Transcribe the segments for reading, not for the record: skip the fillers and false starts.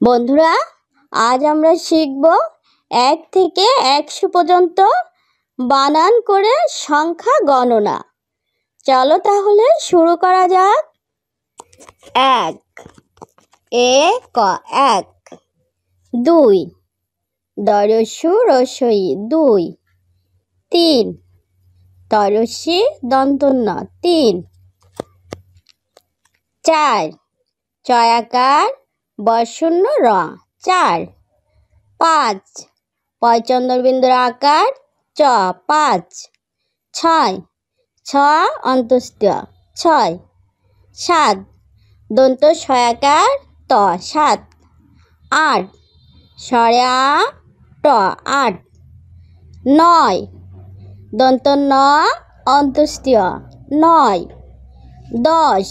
বন্ধুরা, আজ আমরা শিখব 1 থেকে 100 পর্যন্ত বানান করে সংখ্যা গণনা। চলো তাহলে শুরু করা যাক। 1 এক, 2 দরস্যু রসই 2, 3 তরস্যি দন্তন্য 3, 4 চয়াকার বর্শূন্য র 4, 5 পয়চন্দ্রবিন্দুর আকার চ 5, 6 ছ অন্তস্ত্য 6, 7 দন্ত ছয়াকার ত 7, 8 স্বরে আ ট 8, 9 দন্ত ন অন্তস্ত্য 9, 10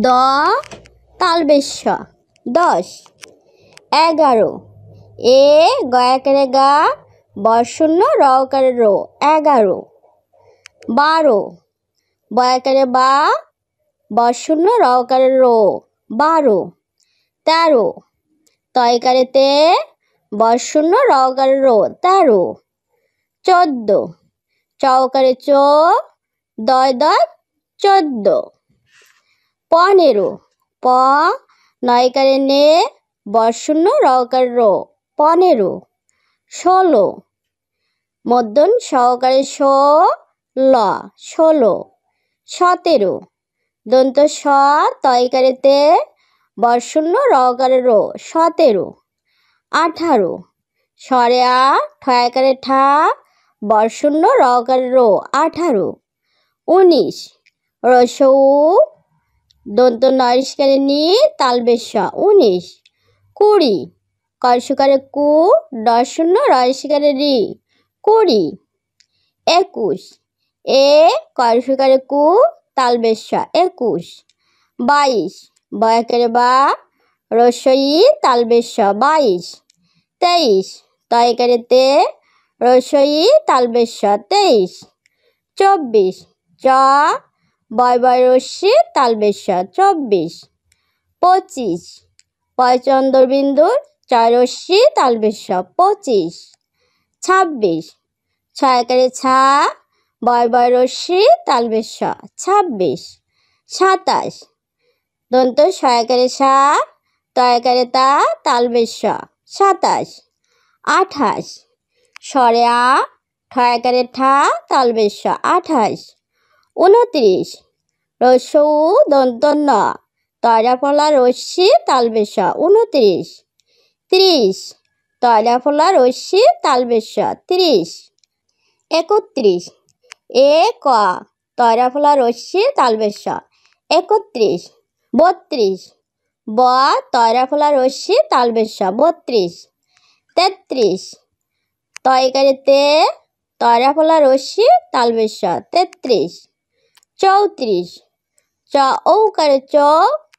দ তালবেশ্য 10, 11 এ গয়াকারে গা বর্শূন্য রকারে রো 11, 12 বয়াকারে বা বর্শূন্য রকারে রো 12, 13 তয়কারে তে বর্শূন্য রকারে রো 13, 14 চৌকারে চো দয় দয় 14, 15 প নয়কারে নে বর্শূন্য রকারে রো 15, 16 মধ্যম সহকারে শো ল 16, 17 দন্ত স তয়কারে তে বর্শূন্য রকারে রো 17, 18 স্বরে আ ঠয়াকারে ঠা বর্শূন্য রকারে রো 18, 19 রসৌ দন্ত নরিষ্কারে নি তালবেশ্য 19, 20 কর্ষকারে কু ডশূন্য রয়সিকারে রি 20, 21 এ কর্ষকারে কু তালবেশ্য 21, 22 বয়াকারে বা রসই তালবেশ্য 22, 23 তয়কারে তে রসই তালবেশ্য 23, 24 চ বয় বয় রস্যি তালবেশ্য 24, 25 পয়চন্দ্রবিন্দুর চরস্যি তালবেশ্য 25, 26 ছয়াকারে ছা বয় বয় রস্যি তালবেশ্য 26, 27 দন্ত ছয়াকারে সা তয়াকারে তা তালবেশ্য 27, 28 স্বরে আ ঠয়াকারে ঠা তালবেশ্য 28, 29 রসৌ দন্ত ন তয়রাফলা রস্যি তালবেশ্য 29, 30 তয়রাফলা রস্যি তালবেশ্য 30, 31 এ ক তয়রাফলা রস্যি তালবেশ্য 31, 32 ব তয়রাফলা রস্যি তালবেশ্য 32, 33 তয়কারে তে তয়রাফলা রস্যি তালবেশ্য 33, 34 চ ঔকারে চ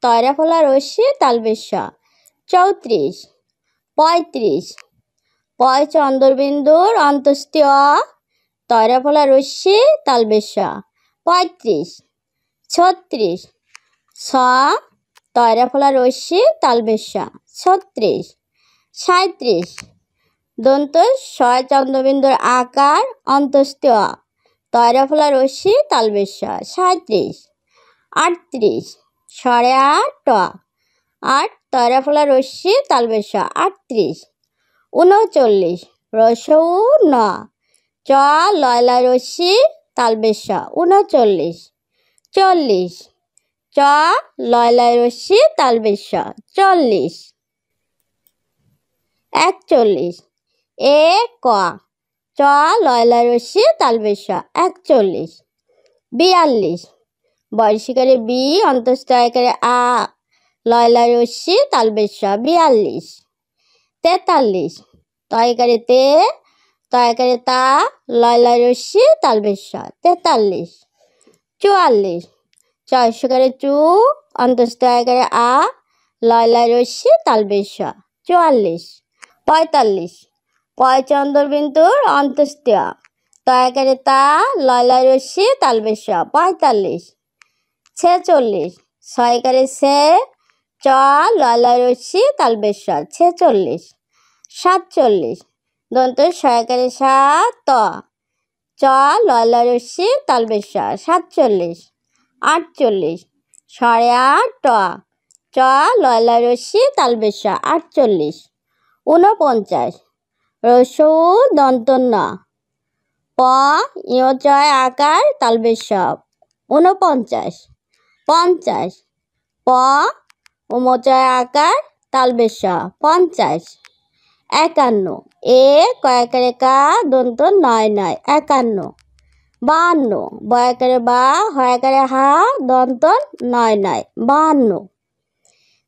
তয়রাফলা রস্যি তালবেশ্য 34, 35 পয়চন্দ্রবিন্দুর অন্তস্থ তয়রাফলা রস্যি তালবেশ্য 35, 36 ছ তয়রাফলা রস্যি তালবেশ্য 36, 37 দন্ত ছয় চন্দ্রবিন্দুর আকার অন্তস্থ তয়রাফলা রস্যি তালবেশ্য 37, 38 স্বরে আ ট 8 তয়রাফলা রস্যি তালবেশ্য 38, 39 রসৌ ন চ লয়লা রস্যি তালবেশ্য 39, 40 চ লয়লা রস্যি তালবেশ্য 40, 41 এ ক চ লয়লা রস্যি তালবেশ্য 41, 42 বর্ষিকারে বি অন্তস্থয়কারে আ লয়লা রস্যি তালবেশ্য 42, 43 তয়কারে তে তয়কারে তা লয়লা রস্যি তালবেশ্য 43, 44 চয়সকারে চু অন্তস্থয়কারে আ লয়লা রস্যি তালবেশ্য 44, 45 পয়চন্দ্রবিন্দুর অন্তস্থ তয়কারে তা লয়লা রস্যি তালবেশ্য 45, 46 ছয়কারে সে চ চ লয়লায় রস্যি তালবেশ 46 47 দন্ত সয়কারে সা ত চ লয়লায় রস্যি তালবেশ 47 48 সাড়ে আট ট চ লয়লায় রস্যি তালবেশ 48 49 রস্যৌ দন্ত ন প ইয় চয় আকার তালবেশ 49 50 প উমচয় আকার তালবেশ 50 51 এ কয়াকারে কা দন্ত নয় 51 52 বয়াকারে বা হয়াকারে হা দন্ত নয় 52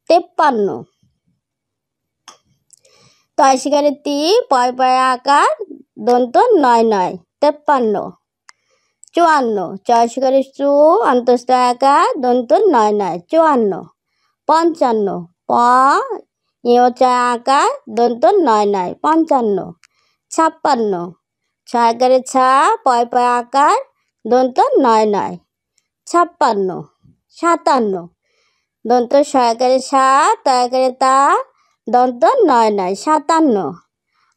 53 তয়সিকারে তি পয় পয় আকার দন্ত নয় 53 54 চয়সিকারে চু অন্তস্থ আকার দন্ত নয় 54 55 প ইয় চয় আকার দন্ত নয় 55 56 ছয়কারে ছা পয় পয় আকার দন্ত নয় 56 57 দন্ত সয়কারে সা তয়কারে তা দন্ত নয় 57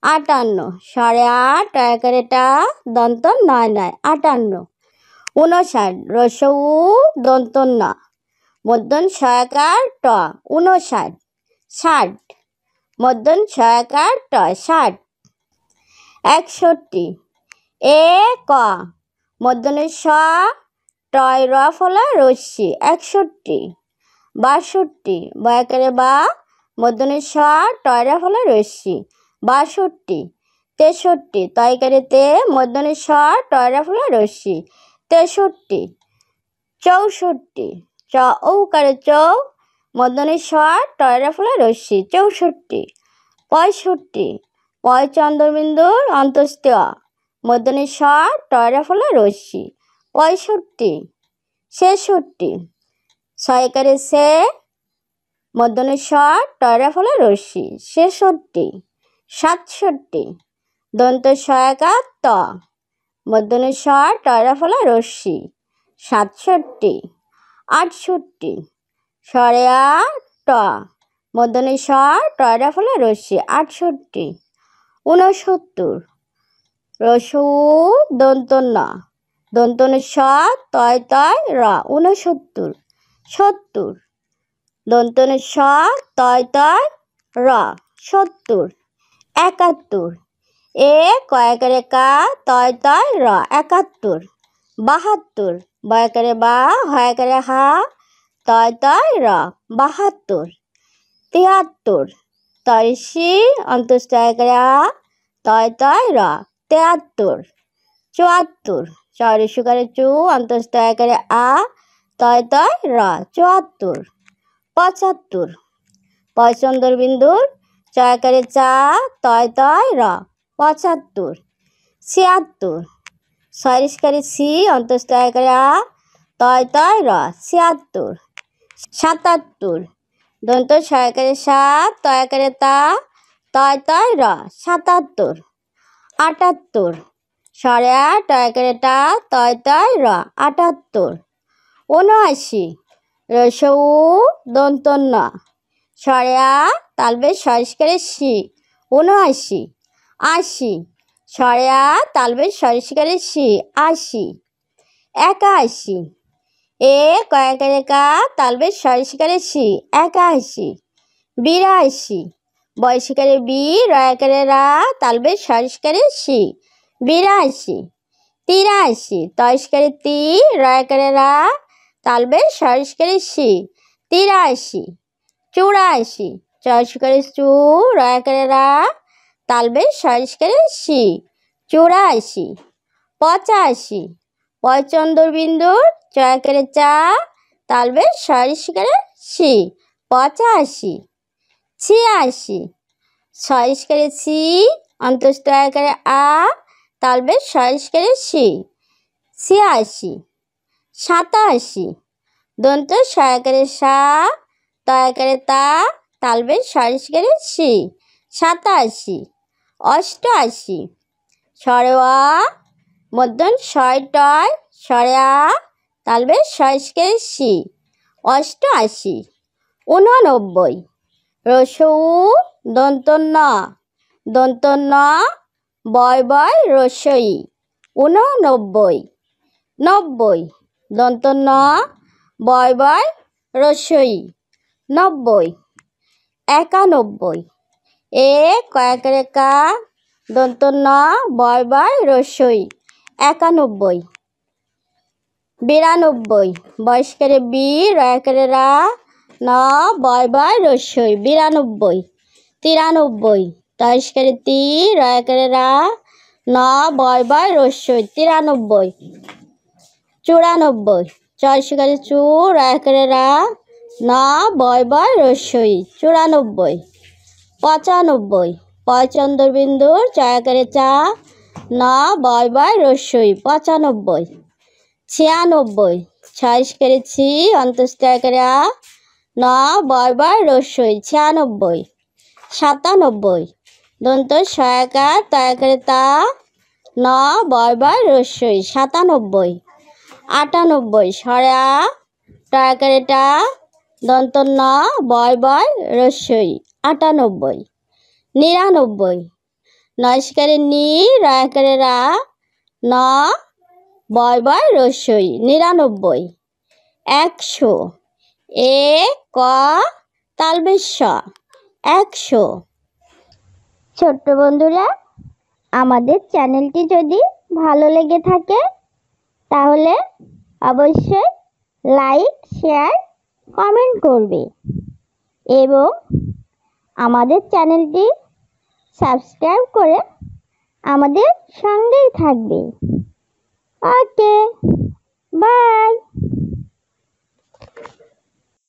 58 সাড়ে আট টয়কারে টা দন্ত নয় 58 59 রস্যৌ দন্ত ন মধ্যন সয়কার ট 59 60 মধ্যন সয়কার ট 60 61 এ ক মধ্যনের স টয় র ফলা রস্যি 61 62 বয়াকারে বা মধ্যনের স টয় র ফলা রস্যি 62 63 তয়কারে তে মধ্যনের স টয় র ফলা রস্যি 63 64 চ ঔকারে চৌ মধ্যনের স টয় র ফলা রস্যি 64 65 পয় চন্দ্রবিন্দুর অন্তস্থ মধ্যনের স টয় র ফলা রস্যি 65 ছেষট্টি ছয়কারে সে মধ্যনের স টয় র ফলা রস্যি 66 67 দন্ত সয়াকার ত মধ্যনের স টয় র ফলা রস্যি 67 68 সরে আ ট মধ্যনের স টয় র ফলা রস্যি 68 69 রস্যৌ দন্ত ন দন্তনের স তয় তয় র 69 70 দন্তনের স তয় তয় র 70 71 এ কয়াকারে কা তয় তয় র 71 72 বয়াকারে বা হয়াকারে হা তয় তয় র 72 73 তয়সি অন্তস্থ আকারে আ তয় তয় র 73 74 চয়রিসুকারে চু অন্তস্থ আকারে আ তয় তয় র 74 75 পয়চন্দর বিন্দুর চয়কারে চা তয় তয় র 75 76 সয়রিসকারে সি অন্তস্থ আকারে আ তয় তয় র 76 77 দন্ত সয়কারে সা তয়কারে তা তয় তয় র 77 78 সাড়ে আট টয়কারে টা তয় তয় র 78 79 রস্যৌ দন্ত ন সাড়ে আ তালবেশ সরিষ্কারে সি 79 80 সাড়ে আ তালবেশ সরিষ্কারে সি 80 81 এ কয়াকারে কা তালবেশ সরিষ্কারে সি 81 82 বয়সিকারে বি রয়াকারে রা তালবেশ সরিষ্কারে সি 82 83 তয়সিকারে তি রয়াকারে রা তালবেশ সরিষ্কারে সি 83 84 চয়সিকারে চু রয়াকারে রা তালবেশ সরিষ্কারে সি 84 85 পয়চন্দর বিন্দুর চয়াকারে চা তালবেশ সরিষ্কারে সি 85 86 সরিষ্কারে সি অন্তস্থ আকারে আ তালবেশ সরিষ্কারে সি 86 87 দন্ত সয়াকারে সা তয়াকারে তা তালবেশ সরিষ্কারে সি 87 88 সরে আ মধ্যন ছয় টয় সরে আ তালবেশ সরিষ্কারে সি 88 ঊননব্বই। রস্যউ দন্ত ন, দন্ত ন, বয় বয় রস্যই, ঊননব্বই। নব্বই, দন্ত ন, বয় বয় রস্যই, নব্বই। একানব্বই। এ কয়াকারে কা, দন্ত ন, বয় বয় রস্যই, একানব্বই। বিরানব্বই। বয়স্কারে বি, রয়াকারে রা, ন, বয় বয় রস্যই, বিরানব্বই। তিরানব্বই। তয়স্কারে তি, রয়াকারে রা, ন, বয় বয় রস্যই, তিরানব্বই। চুরানব্বই। চয়স্কারে চু, রয়াকারে রা, ন, বয় বয় রস্যই, চুরানব্বই। পঁচানব্বই। পয়চন্দ্রবিন্দুর চয়াকারে চা, ন, বয় বয় রস্যই, পঁচানব্বই। ছিয়ানব্বই। ছয়স্কারে ছি, অন্তস্থকারে আ, ন, বয় বয় রস্যই, ছিয়ানব্বই। সাতানব্বই। দন্ত সয়াকা তয়াকারে তা, ন, বয় বয় রস্যই, সাতানব্বই। আটানব্বই। সরে আ, টয়াকারে টা, দন্ত ন, বয় বয় রস্যই, আটানব্বই। নিরানব্বই। নয়স্কারে নি, রয়াকারে রা, ন, বয় বয় রস্যই, নিরানব্বই। একশো। এ ক তালবেশ, একশো। ছোট্ট বন্ধুরা, আমাদের চ্যানেলটি যদি ভালো লেগে থাকে তাহলে অবশ্যই লাইক, শেয়ার, কমেন্ট করবে এবং আমাদের চ্যানেলটি সাবস্ক্রাইব করে আমাদের সঙ্গেই থাকবে। ওকে, বাই।